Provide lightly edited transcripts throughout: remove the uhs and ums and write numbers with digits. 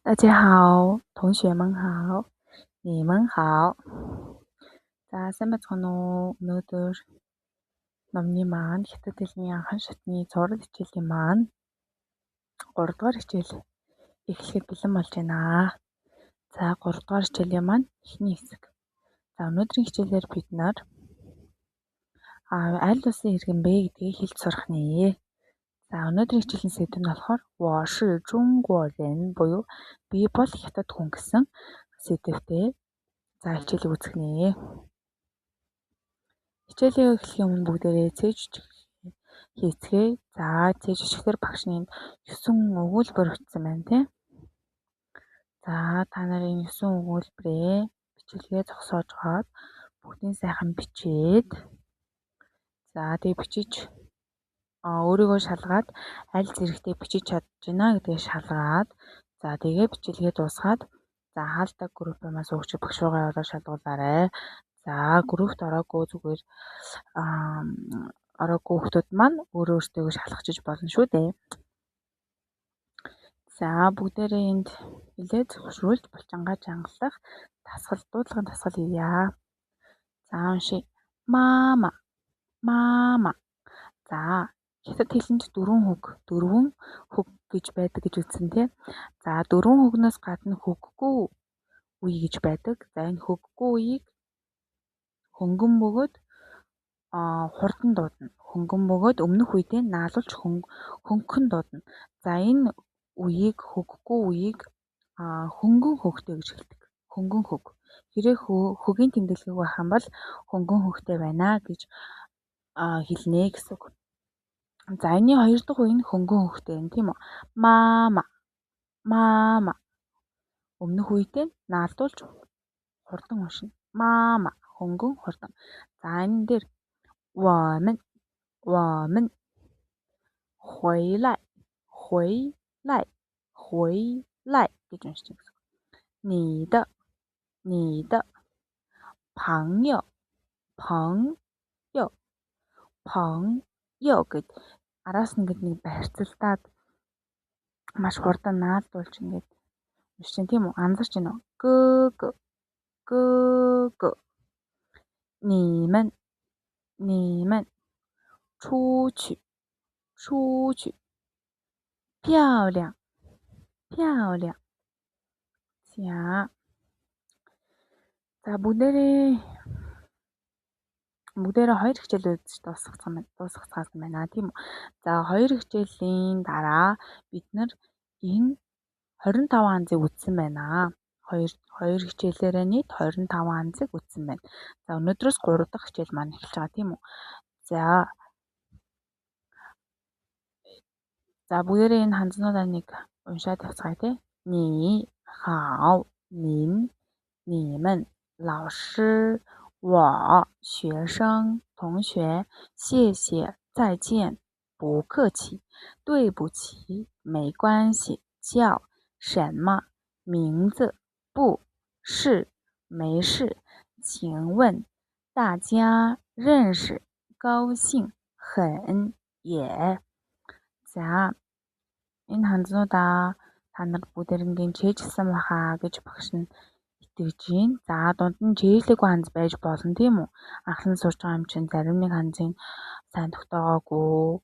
大家好，同学们好，你们好. За сайн байцгаана уу? Өнөөдөр номны маань Хятад хэлний анхан шатны зураг хичээлийн маань 3 дугаар хичээл эхлэхэд бэлэн болж байна. За 3 дугаар хичээлийн маань эхний хэсэг. За өнөөдрийн хичээлээр бид нар аль улсын иргэн бэ гэдгийг хэлж сурах нэ. За өнөөдрийн хичээлийн сэдэв нь болохоор 我是中国人 буюу би бол Хятад хүн гэсэн сэдэвтэй. За хичээлийг үзэх нэ. Хичээлээ эхлэхийн өмнө бүгдээрээ цээж хийцгээе. За цээж өчгдөр багшны 9 өгүүлбэр өгсөн байна тий. За та нарын 9 өгүүлбэрээ бичлэгээ зогсоож гоод бүгдийн сайхан бичээд за тэгээ бичиж өөрийгөө шалгаад аль зэрэгтэй бичиж чадж байна гэдгийг шалгаад за тэгээ бичлэгээ дуусгаад за хаалтаг группаа суугч багш руугаа ороод шалгуулаарай. За группт ороогүй зүгээр ороогүй хүмүүс маань өөрөө өөртөө шалгачиж болно шүү дээ. За бүгдээрээ энд хилээд зөвшөөрүүлж булчингааж ангалах дасгал дуудлагын дасгал хийя. За уншия. Мама. Мама. За Хятад хэлэнд дөрвөн хөг гэж байдаг гэж үзсэн тий. За дөрвөн хөгнөөс гадна хөггүй үе гэж байдаг. За энэ хөггүй үеийг хөнгөн бөгөөд хурдан дуудана. Хөнгөн бөгөөд өмнөх үедээ наалуулж хөнгөн дуудана. За энэ үеийг хөггүй үеийг хөнгөн хөгтэй гэж хэлдэг. Хөнгөн хөг. Хэрэг хөгийн тэмдэглэгийг байх юм бол хөнгөн хөгтэй байна гэж хэлнэ гэсэн үг. За энэний хоёр дахь үе нь хөнгөн хөгтэй юм тийм үү? Мама. Мама. Өмнөх үедээ наалдуулж хурдан уншина. Мама. Хөнгөн хурдан. За энэ дээр 我们回来гэж уншиж байгаа. 你的朋友гэд араас нь ингээд нэг барьцалтаад маш хурдан наалдуулж ингээд уншиж тийм үү? Анзарч байна уу? Г 你们出去漂亮. За бүгдээрээ хоёр хичээл үзэж дуусгацгаасан байна тийм үү. За хоёр хичээлийн дараа бид нар энэ 25 анзыг үзсэн байна. Хоёр хичээлээрээ нийт 25 анзыг үзсэн байна. За өнөөдрөөс 3 дахь хичээл маань эхэлж байгаа тийм үү. За бүгдээрээ энэ хандлуудаа нэг уншаад явцгаая тий. 你好，您、你们、老师、我、学生、同学，谢谢，再见，不客气，对不起，没关系，叫什么名字？不是，没事，请问大家认识，高兴，很，也。За энэ хандлуудаа та нар бүгдээрээ чэйжсэн баха гэж багш нь итгэж байна. За дунд нь чэйжлэггүй ханз байж болно тийм үү? Анхлан сурж байгаа юм чинь зарим нэг ханзын сайн тогтоогоогүй,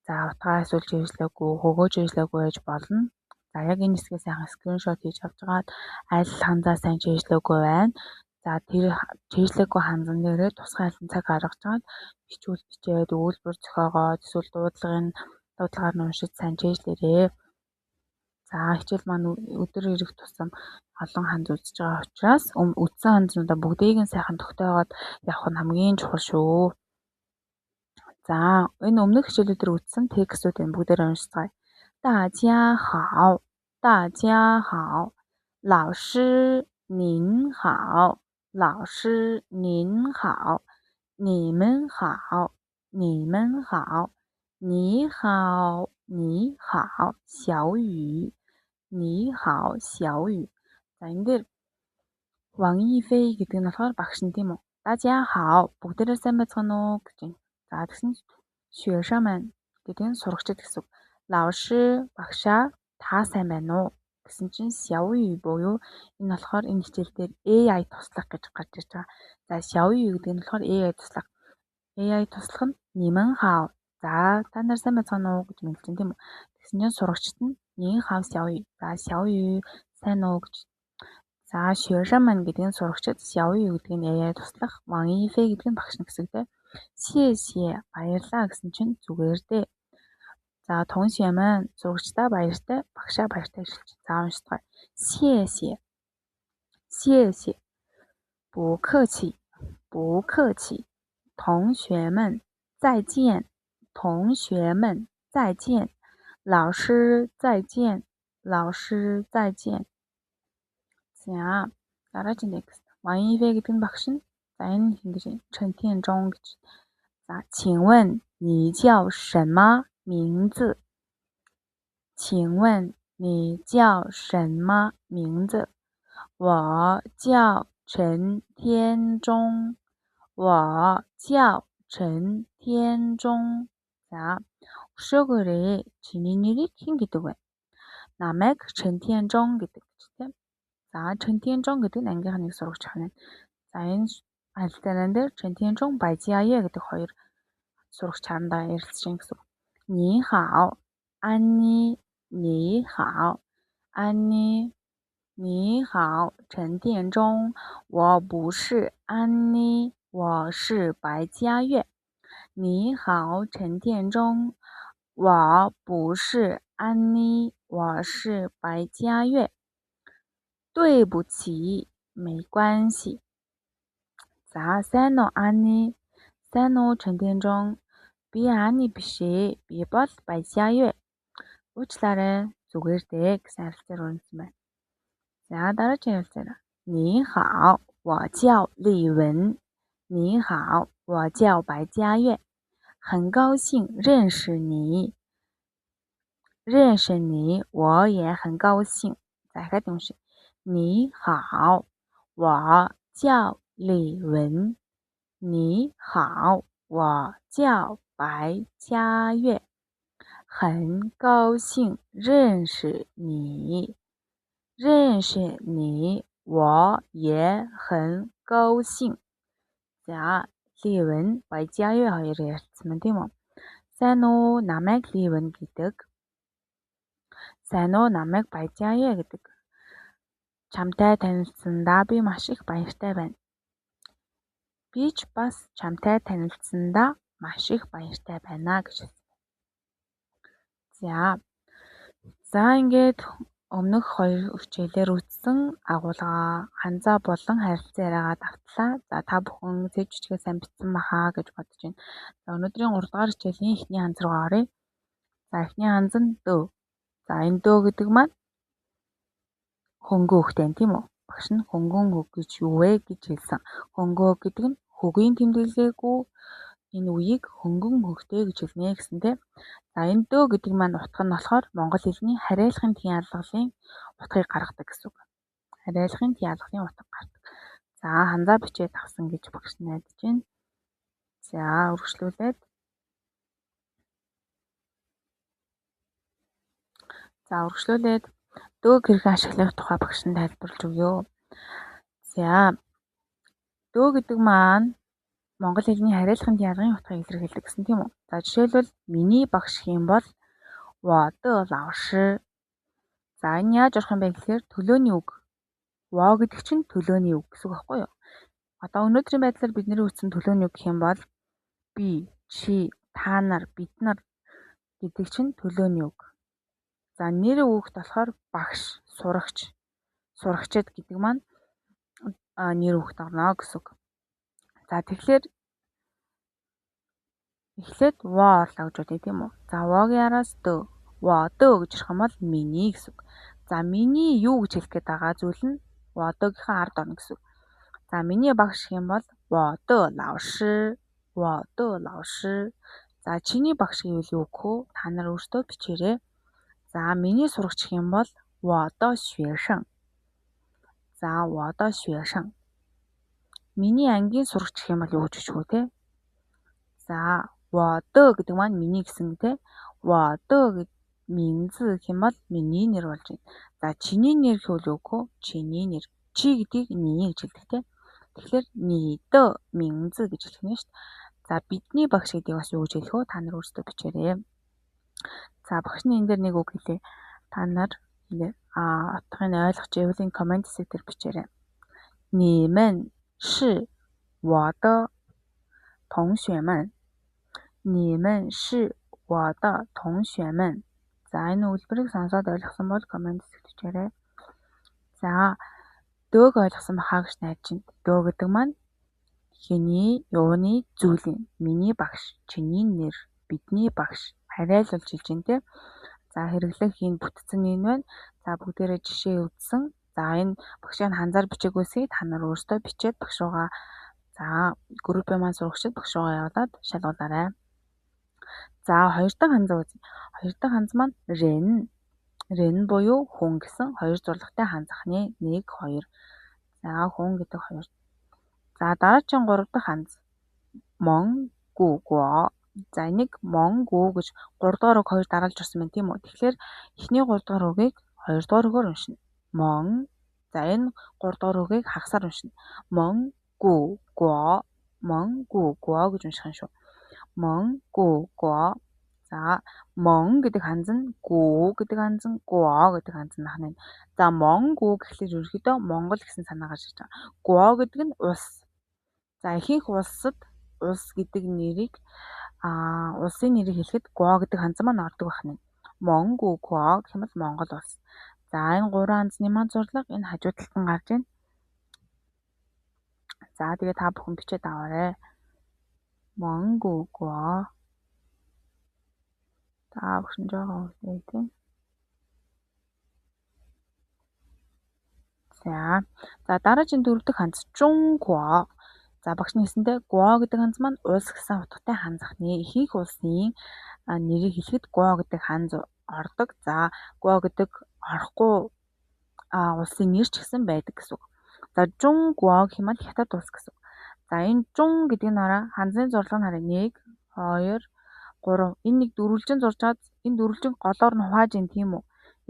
за утгаа эсвэл чэйжлэггүй, хөгөө чэйжлэггүй байж болно. За яг энэ хэсгээс сайхан скриншот хийж авч жагаад аль ханзаа сайн чэйжлэггүй байна. За тэр чэйжлэггүй ханзан дээрээ тусгай албан цаг гаргаж жагаад бичээд өгүүлбэр зохиогоод эсвэл дуудлагаар нь уншиж сайн чэйжлээрээ. За хичээл маань өдөр ирэх тусам олон ханз үзэж байгаа учраас үзсэн ханзнуудаа бүгдийг нь сайхан тогтоогоод явах нь хамгийн чухал шүү. За энэ өмнөх хичээлүүдээр үзсэн текстүүдийг бүгдээрээ уншицгаая. 大家好，大家好，老师您好，老师您好，你们好，你们好，你好，你好，小雨，你好，小雨. За энэ дээр Ван Ифэй гэдэг нь болохоор багш нь тийм үү? 大家好, бүгдээрээ сайн байцгаана уу гэж байна. За тэгсэн学生们гэдэг нь сурагчид гэсэн үг. 老师, багшаа, та сайн байна уу гэсэн чинь 小雨 буюу энэ болохоор энэ хичээл дээр AI туслах гэж гарч ирж байгаа. За 小雨гэдэг нь болохоор AI туслах. AI туслах нь 你们好. За та нар сайн байцгаана уу гэж мэлж байна тийм үү? Тэгсэн чинь сурагчид нь 你好小雨. За 小雨сайн уу гэж. За 学生们гэдэг нь сурагчид, 小雨гэдэг нь AI туслах, 王一菲гэдэг нь багш гэсэн үг те. 谢谢 баярлалаа гэсэн чинь зүгээр дээ. За 同学们сурагчдаа баяртай, багшаа баяртай гэж хэлж. За уншдаг. 谢谢谢谢不客气不客气同学们再见同学们再见老师再见老师再见. За дараагийн текст. Ваньивэ гэдэг нь багш нь. За энэ ингэж Чэн Тien Зhong гэж. За 请问你叫什么名字？请问你叫什么名字？我叫陈天中。我叫陈天中. За өшөөгөөрэй. Чиний нэрийг хэн гэдэг вэ? Намайг Чэн Тien Зhong гэдэг тийм. За Чэн Тien Зhong гэдэг нь ангийнх нэг сурагч байна. За энэ альтернатив дээр Чэн Тien Зhong Баяжяе гэдэг хоёр сурагч харандаа ярилцж байгаа гэсэн. 你好，安妮。你好，安妮。你好，陈殿中。我不是安妮，我是白嘉悦。你好，陈殿中。我不是安妮，我是白嘉悦。对不起，没关系. За сайн уу Анни? Сайн уу Чэн Тien Зhong? Би Анни биш ээ. Би бол Баяжяе. Уучлаарай. Зүгээр дээ гэсэн харилцаар өрнөсөн байна. За дараагийн харилцаар. 你好，我叫丽文。你好，我叫白嘉悦。很高兴认识你。认识你，我也很高兴。再看东西。你好，我叫李文。你好，我叫白嘉悦。很高兴认识你。认识你，我也很高兴. За, Ливэн, Баяжяе хоёр ярилцсан тийм үү? Сайн уу, намайг Ливэн гэдэг. Сайн уу, намайг Баяжяе гэдэг. Чамтай танилцсандаа би маш их баяртай байна. Би ч бас чамтай танилцсандаа маш их баяртай байна гэж хэлсэн. За ингээд өмнөх хоёр хичээлээр үзсэн агуулга ханзаа болон харилцан яриагаа давтлаа. За та бүхэн зэвж бичгээ сайн бичсэн бахаа гэж бодож байна. За өнөөдрийн 3 дугаар хичээлийн эхний ханз руу оръё. За эхний ханз нь дөө. За энэ дөө гэдэг маань хөнгөө хөхтэй тийм үү? Багш нь хөнгөн хөг гэж юу вэ гэж хэлсэн. Хөнгөө гэдэг нь хөгийн тэмдэглээгүй энэ үеийг хөнгөн хөхтэй гэж хэлнэ гэсэнтэй. За энэ дөө гэдэг маань утга нь болохоор монгол хэлний хариалахын тгийн алгалын утгыг гаргадаг гэсэн үг. Хариалахын тгийн алгалын утга гаргадаг. За ханзаа бичээд авсан гэж багш найдаж байна. За үргэлжлүүлээд. Дөөг хэрхэн ашиглах тухай багш нь тайлбарлаж өгье. За дөө гэдэг маань монгол хэлний хариалахын тгийн алгалын утгыг илэрхийлдэг гэсэн тийм үү? За жишээлбэл миний багш хэм бол 我的老师. За энэ яаж орох юм бэ гэхээр төлөөний үг. 我гэдэг чинь төлөөний үг гэсэн үг байхгүй юу? Одоо өнөөдрийн байдлаар бидний үтсэн төлөөний үг гэх юм бол би, чи, та нар, бид нар гэдэг чинь төлөөний үг. За нэр үгт болохоор багш, сурагч, сурагчид гэдэг маань нэр үгт орно гэсэн үг. За тэгэхээр эхлээд во орлоо гэж бодъё тийм үү? За вогийн араас дөө. Во дөө гэж ярих юм бол миний гэсэн үг. За миний юу гэж хэлэх гээд байгаа зүйл нь во дөөгийн ард орно гэсэн үг. За миний багш гэх юм бол во дөө лаоши. Во дөө лаоши. За чиний багш гэвэл юу гэх вэ? Та нар өөрсдөө бичээрэй. За миний сурагч гэх юм бол во дөө швэшэн. За во дөө швэшэн. Миний ангийн сурагч гэх юм бол юу гэж хэлэх вэ те? За во дөө гэдэг маань миний гэсэн те. Во дөө мин즈 хэмээл миний нэр болж байна. За чиний нэр гэвэл үгүй чиний нэр. Чи гэдгийг ни гэж хэлдэг те. Тэгэхээр нидэ мин즈 гэж хэлэх нь шүү дээ. За бидний багш гэдгийг бас юу гэж хэлэх вэ? Та нар өөрсдөө бичээрэй. За багшны энэ дээр нэг үг хэлээ. Та нар утгыг ойлгож ивэл комент хэсэг дээр бичээрэй. 你们是我的同学们. 你们是我的同学们. За энэ үйлбэрийг сонсоод ойлгосон бол комент хэсэгт бичээрэй. За дөг ойлгосон бахаа гэж найдаж байна. Дөг гэдэг маань хэний, юуны, зүйлийн, миний багш, чиний нэр, бидний багш харьяалуулж хэлж байна те. За хэрэглэх энэ бүтцэн нь байна. За бүгдээрээ жишээ үзсэн. За энэ багшийн ханзаар бичээгүйсэй та нар өөрсдөө бичээд багш руугаа группийн маань сурагчид багш руугаа явуулаад шалгуулаарай. За хоёр дахь ханзаа үзье. Хоёр дахь ханз маань рен буюу хүн гэсэн хоёр зурлагтай ханзахны 1 2. За хүн гэдэг 2. За дараагийн 3 дахь ханз монгугуо. За энийг монгу гэж 3 дугаар үг 2 дараалж орсон байна тийм үү. Тэгэхээр эхний 3 дугаар үгийг 2 дугаар үгээр уншина. За энэ 3 дугаар үгийг хагасаар уншина. монгугуо гэж унших юм шүү. монгугуо. За мон гэдэг ханз нь гу гэдэг ханз нь гуо гэдэг ханз нь ахна. За монгу гэхлээр ерөөхдөө Монгол гэсэн санаа гарч ирж байгаа. Гуо гэдэг нь улс. За ихэнх улсад улс гэдэг нэрийг улсын нэрийг хэлэхэд гуо гэдэг ханз маань ордог байна. монгугуо гэх юм бол Монгол улс. За энэ 3 ханзны маань зурлага энэ хажуу талд нь гарч байна. За тэгээ та бүхэн бичээд аваарай. монгугуо. За бүхэн жоохон үлээ тийм. За дараагийн 4 дахь ханз Жунгуо. За багшны хэлсэндээ гуо гэдэг ханз маань улс гэсэн утгатай ханзахны ихэнх улсын нэрийг хэлэхэд гуо гэдэг ханз ордог. За гуо гэдэг орохгүй улсын нэр ч гэсэн байдаг гэсэн үг. За Жунгуо гэх юм бол хятад улс гэсэн үг. За энэ Жун гэдэг нь ханзны зурлага нь харъя 1 2 3. Энэ нэг дөрвөлжин зурж чад энэ дөрвөлжин голоор нь хувааж ин тийм үү?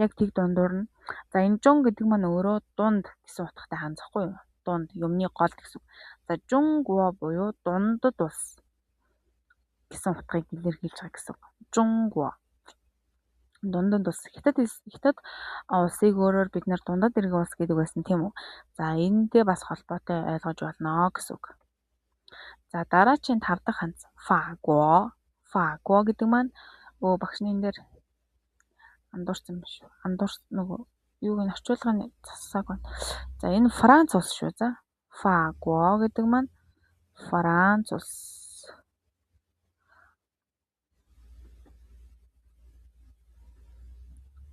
Яг тэг дундуур нь. За энэ Жун гэдэг маань өөрөө дунд гэсэн утгатай ханзахгүй юу? Дунд юмны гол гэсэн. За Жунгуо буюу дундад улс гэсэн утгыг илэрхийлж байгаа гэсэн. Жунгуо. Дундад улс. Хятад улсыг өөрөөр бид нэр дундад иргэн улс гэдэг байсан тийм үү? За энэтэй бас холбоотой ойлгож болно гэсэн үг. За дараагийн 5 дахь ханз Фагуо. Фагуо гэдэг маань багшны энэ дээр андуурсан юм шүү. Нөгөө юуг нь орчуулгын засаг байна. За энэ Франц улс шүү. За Фагуо гэдэг маань Франц улс.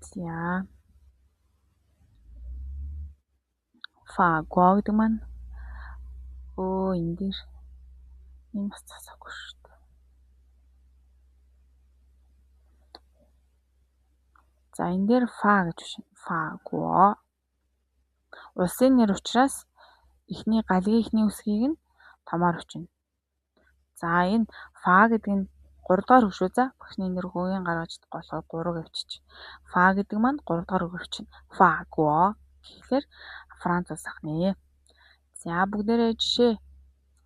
За Фагуо гэдэг маань энэ дээр энэ бас засаггүй шүү. За энэ дээр фа гэж байна. Фагуо. Улсын нэр учраас эхний галгийн эхний үсгийг нь томоор өчнө. За энэ фа гэдэг нь 3 дугаар үг шүү. За багшны нэр хөөгийн гаргаж болохоор 3-ыг авчиж. Фа гэдэг маань 3 дугаар үг өчнө. Фагуо гэхлээр Франц улс ахнаа. За бүгдээрээ жишээ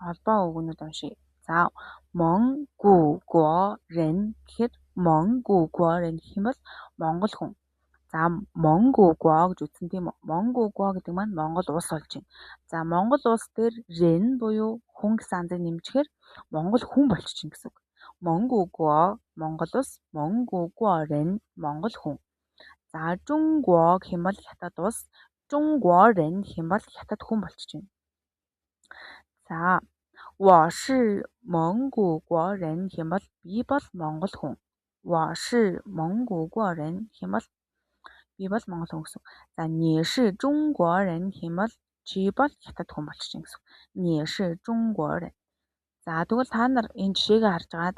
холбоо үгнүүд уншия. За монгугуорен гэхэд монгугуорен гэх юм бол Монгол хүн. За монгугуо гэж үздэн тийм үү? Монгугуо гэдэг маань Монгол улс болж байна. За Монгол улс дээр рен буюу хүн гэсэн анзыг нэмжихээр Монгол хүн болчихно гэсэн үг. Монгугуо Монгол улс, монгугуорен Монгол хүн. За Жунгуо гэх юм бол хятад улс, Жунгуорен гэх юм бол хятад хүн болчихно. За 我是蒙古国人 гэх юм бол би бол Монгол хүн. 我是蒙古国人 гэх юм бол би бол Монгол хүн гэсэн. За 你是中国人 гэх юм бол чи бол хятад хүн болчихно гэсэн. 你是中国人. За тэгвэл та нар энэ жишээгээ харж агаад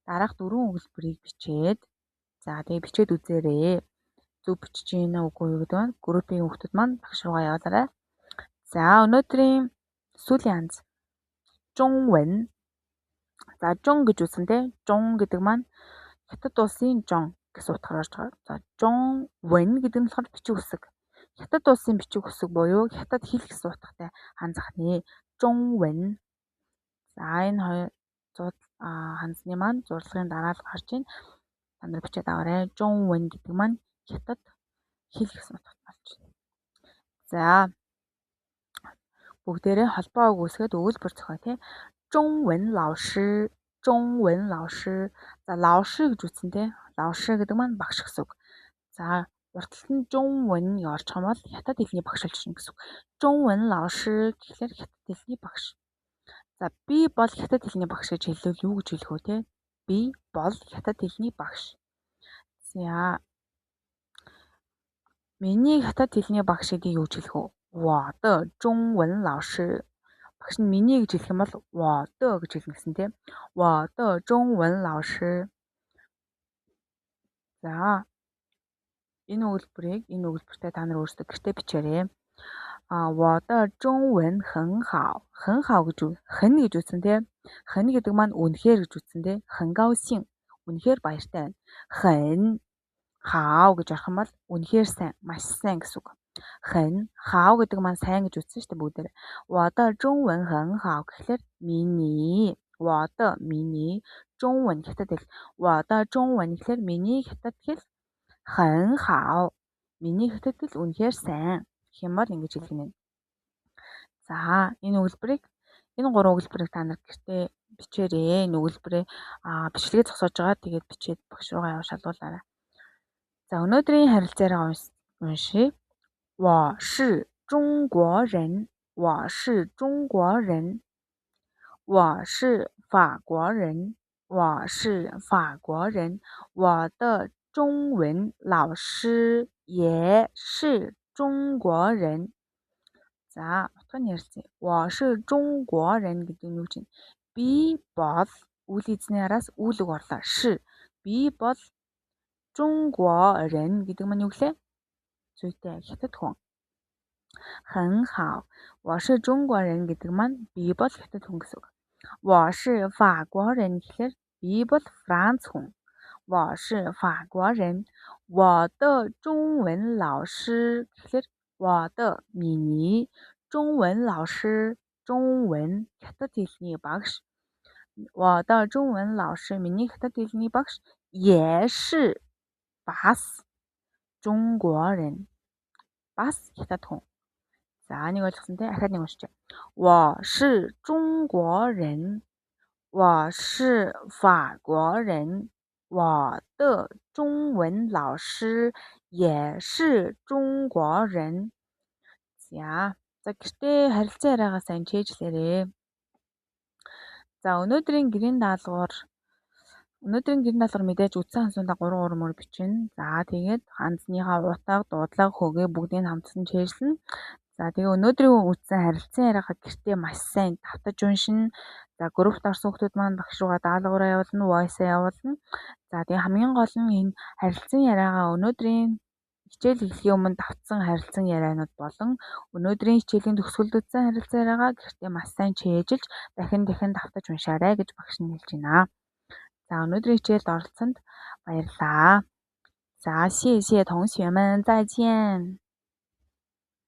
дараах 4 өгүүлбэрийг бичээд тэгээ бичээд үзээрэй. Зөв бичиж гинэ үгүй юу гэдэг нь группийн хүүхдүүд маань багш руугаа явуулаарай. За өнөөдрийн сүүлийн ханз Жунвэн. За Жун гэж үсэн те. Жун гэдэг маань хятад улсын Жун гэсэн утгаар орж байгаа. За жонвэн гэдэг нь болохоор бичиг үсэг. Хятад улсын бичиг үсэг буюу хятад хэл гэсэн утгатай ханзах нэ. Жонвэн. За энэ хоёр ханзны маань зурлагын дараа л гарч ийн. Та нар бичээд аваарай. Жонвэн гэдэг маань хятад хэл гэсэн утгатай болж байна. За бүгдээрээ холбоо үг үүсгээд өгүүлбэр зохио тий. Жонвэн лаоши. Жонвэн лаоши. За лаоши гэж үтсэн тий. Лаоши гэдэг маань багш гэсэн үг. За урталт нь жонвэн орчих юм бол хятад хэлний багш болж байна гэсэн үг. Жонвэн лаоши гэхлээр хятад хэлний багш. За би бол хятад хэлний багш гэж хэлвэл юу гэж хэлэх вэ те? Би бол хятад хэлний багш. За миний хятад хэлний багш гэдгийг юу гэж хэлэх вэ? 我的中文老师. Багш нь миний гэж хэлэх юм бол 我的гэж хэлнэ гэсэн тийм. 我的中文老师. За энэ өгүүлбэртэй та нар өөрсдөө гэртээ бичээрэй. 我的中文很好. 很好гэж хэн гэж үтсэн тийм. хэн гэдэг маань үнэхээр гэж үтсэн тийм. 很高兴. үнэхээр баяртай байна. 很好гэж орох юм бол үнэхээр сайн, маш сайн гэсэн үг. 很好гэдэг маань сайн гэж үтсэн шүү дээ бүгдээр. 我的中文很好гэхлээр миний 我的миний 中文хятад хэл. 我的中文гэхлээр миний хятад хэл 很好. миний хятад хэл үнэхээр сайн гэх юм бол ингэж хэлэх нэ. За энэ гурван өгүүлбэрийг та нар гэртээ бичээрэй. Энэ өгүүлбэрээ бичлэгээ зогсоож байгаа. Тэгээд бичээд багш руугаа шалгуулаарай. За өнөөдрийн харилцаараа уншия. 我是中国人. 我是中国人. 我是法国人. 我是法国人. 我的中文老师也是中国人. За утганы ярилцъя. 我是中国人гэдэг нь юу чинь? Би бол үйл эзний араас үйл үг орлоо. 是 би бол 中国人гэдэг маань юу гэлээ? Зүйтэй хятад хүн. 很好. 我是中国人гэдэг маань би бол хятад хүн гэсэн үг. 我是法国人гэхлээр би бол Франц хүн. 我是法国人. 我的中文老师гэхлээр 我的миний 中文老师 中文хятад хэлний багш. 我的中文老师 миний хятад хэлний багш 也是 бас 中国人. бас хятад хүн. За нэг ойлгосон тий? Ахаад нэг уншчих. 我是中国人. 我是法国人. 我的中文老师也是中国人. За гэртээ харилцан яриагаа сайн чэйжлээрэй. За өнөөдрийн гэрийн даалгавар мэдээж үтсэн хансуунда 3 мөр бичнэ. За тэгээд хандсныхаа утга, дуудлага, хөгээ бүгдийг хамтсан чэйжлэн. За тэгээ өнөөдрийн үтсэн харилцан яриагаа гэртээ маш сайн давтаж уншина. За группт орсон хүмүүс маань багш руугаа даалгавраа явуулна, voice-аа явуулна. За тэгээ хамгийн гол нь энэ харилцан яриагаа өнөөдрийн хичээл эхлэхийн өмнө давтсан харилцан ярианууд болон өнөөдрийн хичээлийн төгсгөлд үтсэн харилцан яриагаа гэртээ маш сайн чэйжилж дахин давтаж уншаарай гэж багш нь хэлж байна. За өнөөдрийн хичээлд оролцсонд баярлалаа. За谢谢同学们，再见。